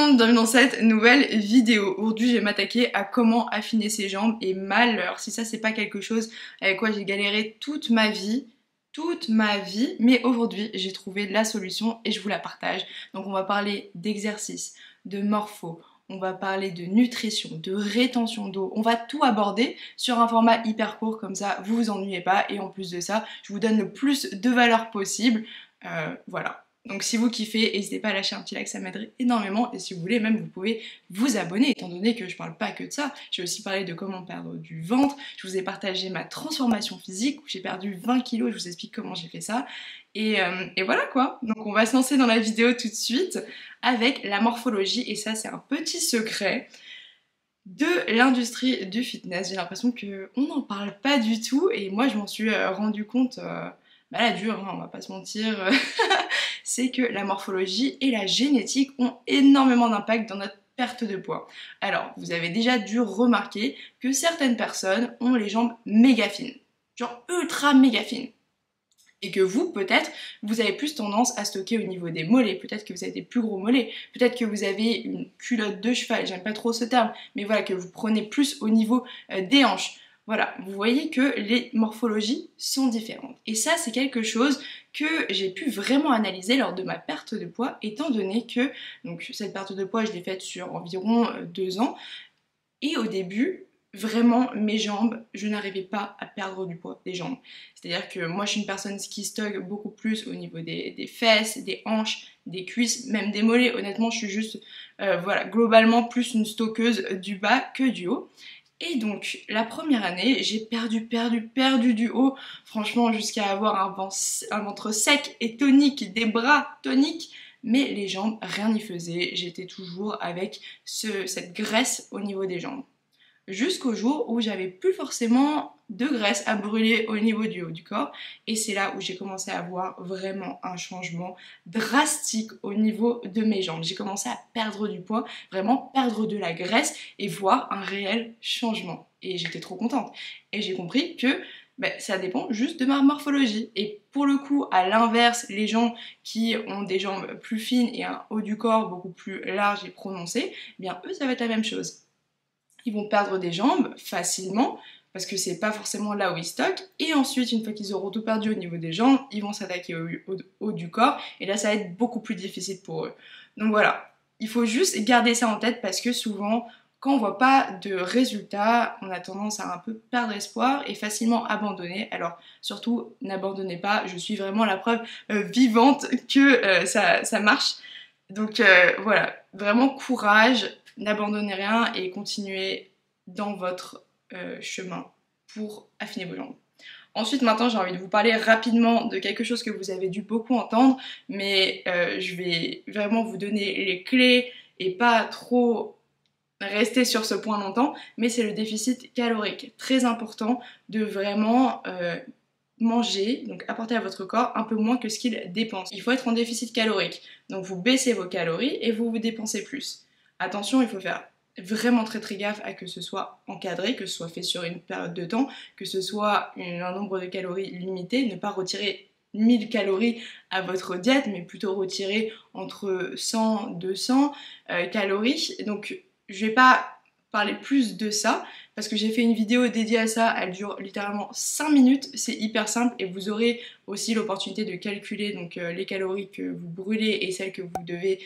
monde, bienvenue dans cette nouvelle vidéo. Aujourd'hui je vais m'attaquer à comment affiner ses jambes et malheur si ça c'est pas quelque chose avec quoi j'ai galéré toute ma vie, mais aujourd'hui j'ai trouvé la solution et je vous la partage. Donc on va parler d'exercice, de morpho, on va parler de nutrition, de rétention d'eau, on va tout aborder sur un format hyper court comme ça vous vous ennuyez pas et en plus de ça je vous donne le plus de valeur possible, voilà. Donc si vous kiffez, n'hésitez pas à lâcher un petit like, ça m'aiderait énormément. Et si vous voulez, même vous pouvez vous abonner, étant donné que je parle pas que de ça. J'ai aussi parlé de comment perdre du ventre. Je vous ai partagé ma transformation physique où j'ai perdu 20 kilos. Je vous explique comment j'ai fait ça. Et voilà quoi. Donc on va se lancer dans la vidéo tout de suite avec la morphologie. Et ça, c'est un petit secret de l'industrie du fitness. J'ai l'impression qu'on n'en parle pas du tout. Et moi, je m'en suis rendu compte... bah la dure, hein, on va pas se mentir, c'est que la morphologie et la génétique ont énormément d'impact dans notre perte de poids. Alors, vous avez déjà dû remarquer que certaines personnes ont les jambes méga fines, genre ultra méga fines. Et que vous, peut-être, vous avez plus tendance à stocker au niveau des mollets, peut-être que vous avez des plus gros mollets, peut-être que vous avez une culotte de cheval, j'aime pas trop ce terme, mais voilà, que vous prenez plus au niveau des hanches. Voilà, vous voyez que les morphologies sont différentes. Et ça, c'est quelque chose que j'ai pu vraiment analyser lors de ma perte de poids, étant donné que donc, cette perte de poids, je l'ai faite sur environ 2 ans. Et au début, vraiment, mes jambes, je n'arrivais pas à perdre du poids des jambes. C'est-à-dire que moi, je suis une personne qui stocke beaucoup plus au niveau des fesses, des hanches, des cuisses, même des mollets. Honnêtement, je suis juste, voilà, globalement plus une stockeuse du bas que du haut. Et donc, la première année, j'ai perdu du haut, franchement, jusqu'à avoir un ventre sec et tonique, des bras toniques, mais les jambes, rien n'y faisait, j'étais toujours avec cette graisse au niveau des jambes. Jusqu'au jour où j'avais plus forcément de graisse à brûler au niveau du haut du corps, et c'est là où j'ai commencé à voir vraiment un changement drastique au niveau de mes jambes. J'ai commencé à perdre du poids, vraiment perdre de la graisse et voir un réel changement. Et j'étais trop contente. Et j'ai compris que ça dépend juste de ma morphologie. Et pour le coup, à l'inverse, les gens qui ont des jambes plus fines et un haut du corps beaucoup plus large et prononcé, eh bien eux ça va être la même chose. Ils vont perdre des jambes facilement parce que c'est pas forcément là où ils stockent, et ensuite une fois qu'ils auront tout perdu au niveau des jambes, ils vont s'attaquer au haut du corps et là ça va être beaucoup plus difficile pour eux. Donc voilà, il faut juste garder ça en tête parce que souvent quand on voit pas de résultats, on a tendance à un peu perdre espoir et facilement abandonner. Alors surtout n'abandonnez pas, je suis vraiment la preuve vivante que ça marche. Donc voilà, vraiment courage, n'abandonnez rien et continuez dans votre chemin pour affiner vos jambes. Ensuite, maintenant, j'ai envie de vous parler rapidement de quelque chose que vous avez dû beaucoup entendre, mais je vais vraiment vous donner les clés et pas trop rester sur ce point longtemps, mais c'est le déficit calorique. Très important de vraiment manger, donc apporter à votre corps un peu moins que ce qu'il dépense. Il faut être en déficit calorique, donc vous baissez vos calories et vous dépensez plus. Attention, il faut faire vraiment très gaffe à que ce soit encadré, que ce soit fait sur une période de temps, que ce soit un nombre de calories limité, ne pas retirer 1000 calories à votre diète, mais plutôt retirer entre 100 et 200 calories. Donc je vais pas parler plus de ça parce que j'ai fait une vidéo dédiée à ça, elle dure littéralement 5 minutes, c'est hyper simple et vous aurez aussi l'opportunité de calculer donc les calories que vous brûlez et celles que vous devez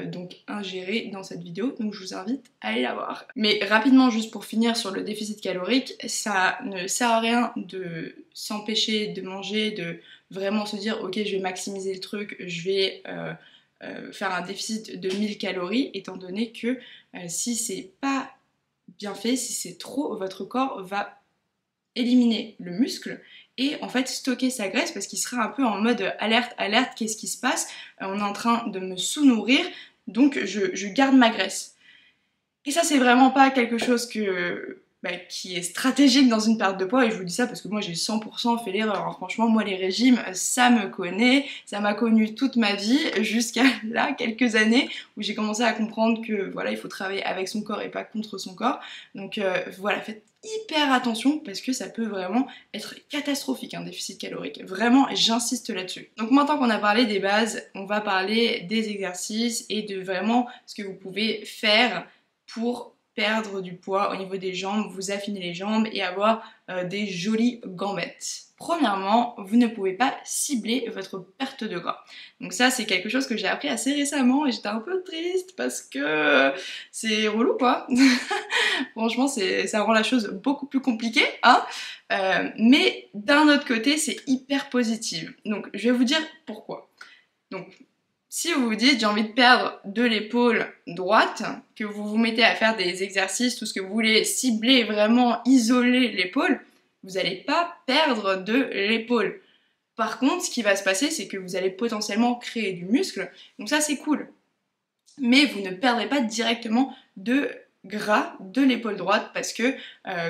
donc ingérer dans cette vidéo, donc je vous invite à aller la voir. Mais rapidement, juste pour finir sur le déficit calorique, ça ne sert à rien de s'empêcher de manger, de vraiment se dire ok je vais maximiser le truc, je vais faire un déficit de 1000 calories étant donné que si c'est pas bien fait, si c'est trop, votre corps va éliminer le muscle et en fait stocker sa graisse parce qu'il sera un peu en mode alerte, qu'est-ce qui se passe, on est en train de me sous-nourrir, donc je garde ma graisse. Et ça c'est vraiment pas quelque chose que qui est stratégique dans une perte de poids, et je vous dis ça parce que moi j'ai 100% fait l'erreur, hein. Franchement moi les régimes ça me connaît, ça m'a connu toute ma vie jusqu'à là quelques années où j'ai commencé à comprendre que voilà il faut travailler avec son corps et pas contre son corps, donc voilà, faites hyper attention parce que ça peut vraiment être catastrophique un déficit calorique, vraiment j'insiste là-dessus. Donc maintenant qu'on a parlé des bases, on va parler des exercices et de vraiment ce que vous pouvez faire pour perdre du poids au niveau des jambes, vous affiner les jambes et avoir des jolies gambettes. Premièrement, vous ne pouvez pas cibler votre perte de gras. Donc ça, c'est quelque chose que j'ai appris assez récemment et j'étais un peu triste parce que c'est relou quoi. Franchement, ça rend la chose beaucoup plus compliquée, hein. Mais d'un autre côté, c'est hyper positif. Donc je vais vous dire pourquoi. Donc si vous vous dites j'ai envie de perdre de l'épaule droite, que vous vous mettez à faire des exercices, tout ce que vous voulez, cibler, vraiment isoler l'épaule, vous n'allez pas perdre de l'épaule. Par contre, ce qui va se passer, c'est que vous allez potentiellement créer du muscle, donc ça c'est cool. Mais vous ne perdrez pas directement de gras de l'épaule droite parce que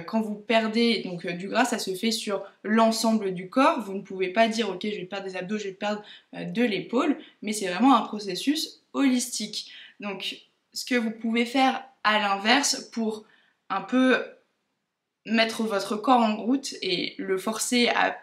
quand vous perdez donc du gras, ça se fait sur l'ensemble du corps. Vous ne pouvez pas dire ok je vais perdre des abdos, je vais perdre de l'épaule, mais c'est vraiment un processus holistique. Donc ce que vous pouvez faire à l'inverse pour un peu mettre votre corps en route et le forcer à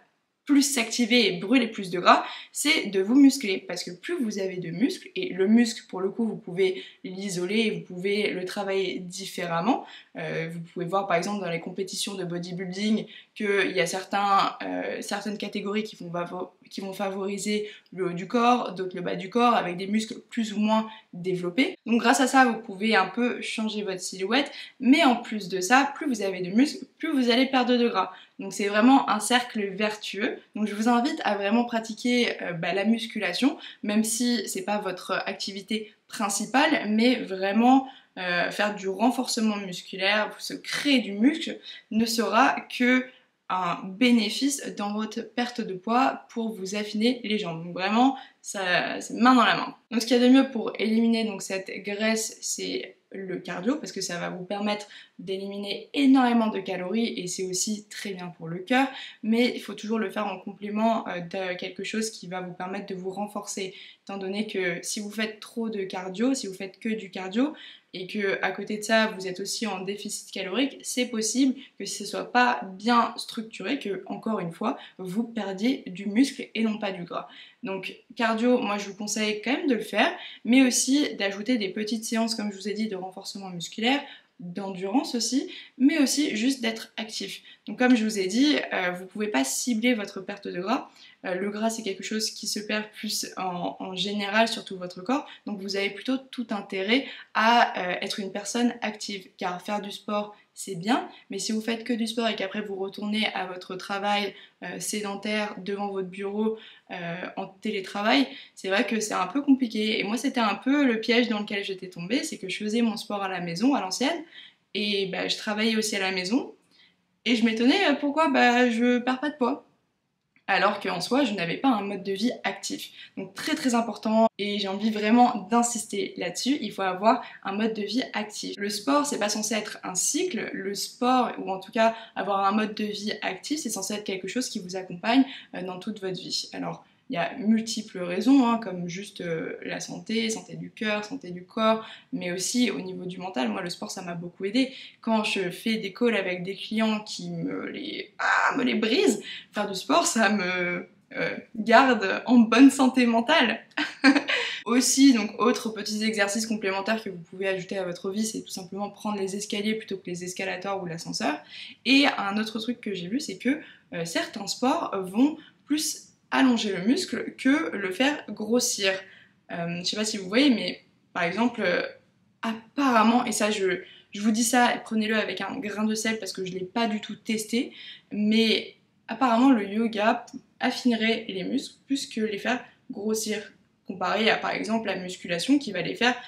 plus s'activer et brûler plus de gras, c'est de vous muscler, parce que plus vous avez de muscles, et le muscle pour le coup vous pouvez l'isoler, vous pouvez le travailler différemment, vous pouvez voir par exemple dans les compétitions de bodybuilding qu'il y a certaines catégories qui vont favoriser le haut du corps, d'autres le bas du corps, avec des muscles plus ou moins développés. Donc grâce à ça vous pouvez un peu changer votre silhouette, mais en plus de ça, plus vous avez de muscles, plus vous allez perdre de gras. Donc c'est vraiment un cercle vertueux. Donc je vous invite à vraiment pratiquer la musculation, même si c'est pas votre activité principale, mais vraiment faire du renforcement musculaire, se créer du muscle ne sera que un bénéfice dans votre perte de poids pour vous affiner les jambes. Donc vraiment, ça, c'est main dans la main. Donc ce qu'il y a de mieux pour éliminer donc cette graisse, c'est le cardio parce que ça va vous permettre d'éliminer énormément de calories et c'est aussi très bien pour le cœur, mais il faut toujours le faire en complément de quelque chose qui va vous permettre de vous renforcer, étant donné que si vous faites trop de cardio, si vous faites que du cardio et que à côté de ça vous êtes aussi en déficit calorique, c'est possible que ce soit pas bien structuré, que encore une fois vous perdiez du muscle et non pas du gras. Donc cardio, moi je vous conseille quand même de le faire, mais aussi d'ajouter des petites séances comme je vous ai dit de renforcement musculaire, d'endurance aussi, mais aussi juste d'être actif. Donc comme je vous ai dit, vous pouvez pas cibler votre perte de gras. Le gras c'est quelque chose qui se perd plus en général sur tout votre corps, donc vous avez plutôt tout intérêt à être une personne active, car faire du sport c'est bien, mais si vous faites que du sport et qu'après vous retournez à votre travail sédentaire devant votre bureau en télétravail, c'est vrai que c'est un peu compliqué. Et moi c'était un peu le piège dans lequel j'étais tombée, c'est que je faisais mon sport à la maison, à l'ancienne, et je travaillais aussi à la maison, et je m'étonnais pourquoi je perds pas de poids. Alors qu'en soi, je n'avais pas un mode de vie actif. Donc très très important et j'ai envie vraiment d'insister là-dessus, il faut avoir un mode de vie actif. Le sport, c'est pas censé être un cycle, le sport, ou en tout cas avoir un mode de vie actif, c'est censé être quelque chose qui vous accompagne dans toute votre vie. Alors, il y a multiples raisons, hein, comme juste la santé du cœur, santé du corps, mais aussi au niveau du mental. Moi, le sport, ça m'a beaucoup aidé. Quand je fais des calls avec des clients qui me les brisent, faire du sport, ça me garde en bonne santé mentale. Aussi, donc, autres petits exercices complémentaires que vous pouvez ajouter à votre vie, c'est tout simplement prendre les escaliers plutôt que les escalators ou l'ascenseur. Et un autre truc que j'ai vu, c'est que certains sports vont plus allonger le muscle que le faire grossir. Je sais pas si vous voyez, mais par exemple, apparemment, et ça je vous dis ça, prenez-le avec un grain de sel parce que je l'ai pas du tout testé, mais apparemment le yoga affinerait les muscles plus que les faire grossir, comparé à par exemple la musculation qui va les faire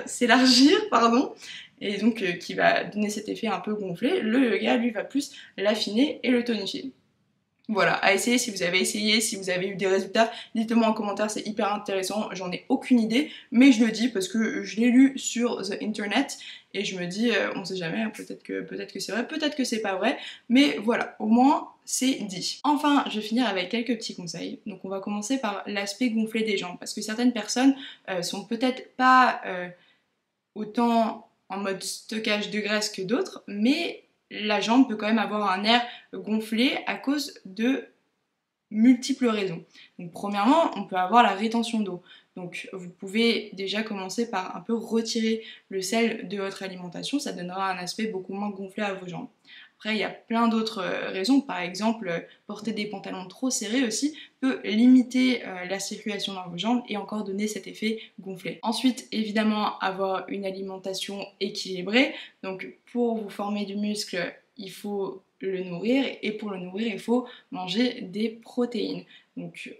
s'élargir, pardon, et donc qui va donner cet effet un peu gonflé. Le yoga lui va plus l'affiner et le tonifier. Voilà, à essayer si vous avez essayé, si vous avez eu des résultats, dites-moi en commentaire, c'est hyper intéressant, j'en ai aucune idée, mais je le dis parce que je l'ai lu sur The Internet et je me dis, on sait jamais, hein, peut-être que c'est vrai, peut-être que c'est pas vrai, mais voilà, au moins c'est dit. Enfin, je vais finir avec quelques petits conseils. Donc on va commencer par l'aspect gonflé des jambes, parce que certaines personnes sont peut-être pas autant en mode stockage de graisse que d'autres, mais la jambe peut quand même avoir un air gonflé à cause de multiples raisons. Donc premièrement, on peut avoir la rétention d'eau. Donc vous pouvez déjà commencer par un peu retirer le sel de votre alimentation, ça donnera un aspect beaucoup moins gonflé à vos jambes. Après, il y a plein d'autres raisons, par exemple, porter des pantalons trop serrés aussi peut limiter la circulation dans vos jambes et encore donner cet effet gonflé. Ensuite, évidemment, avoir une alimentation équilibrée. Donc pour vous former du muscle, il faut le nourrir et pour le nourrir, il faut manger des protéines. Donc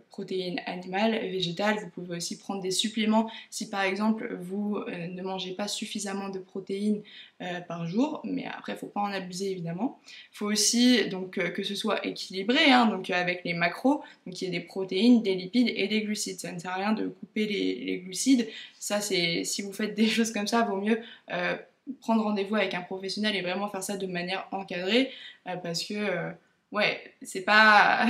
protéines animales, végétales, vous pouvez aussi prendre des suppléments si par exemple vous ne mangez pas suffisamment de protéines par jour, mais après il ne faut pas en abuser évidemment. Il faut aussi donc que ce soit équilibré, hein, donc avec les macros, donc il y a des protéines, des lipides et des glucides. Ça ne sert à rien de couper les glucides, ça c'est si vous faites des choses comme ça, vaut mieux prendre rendez-vous avec un professionnel et vraiment faire ça de manière encadrée parce que ouais, c'est pas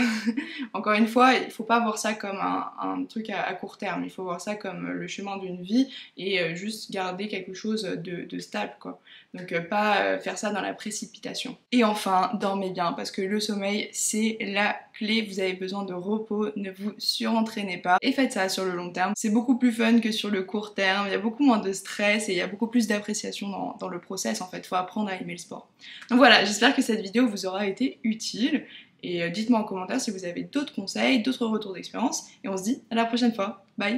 encore une fois, il faut pas voir ça comme un truc à court terme, il faut voir ça comme le chemin d'une vie et juste garder quelque chose de stable quoi. Donc pas faire ça dans la précipitation. Et enfin, dormez bien parce que le sommeil c'est la clé, vous avez besoin de repos, ne vous surentraînez pas et faites ça sur le long terme. C'est beaucoup plus fun que sur le court terme, il y a beaucoup moins de stress et il y a beaucoup plus d'appréciation dans le process en fait, il faut apprendre à aimer le sport. Donc voilà, j'espère que cette vidéo vous aura été utile et dites-moi en commentaire si vous avez d'autres conseils, d'autres retours d'expérience et on se dit à la prochaine fois. Bye!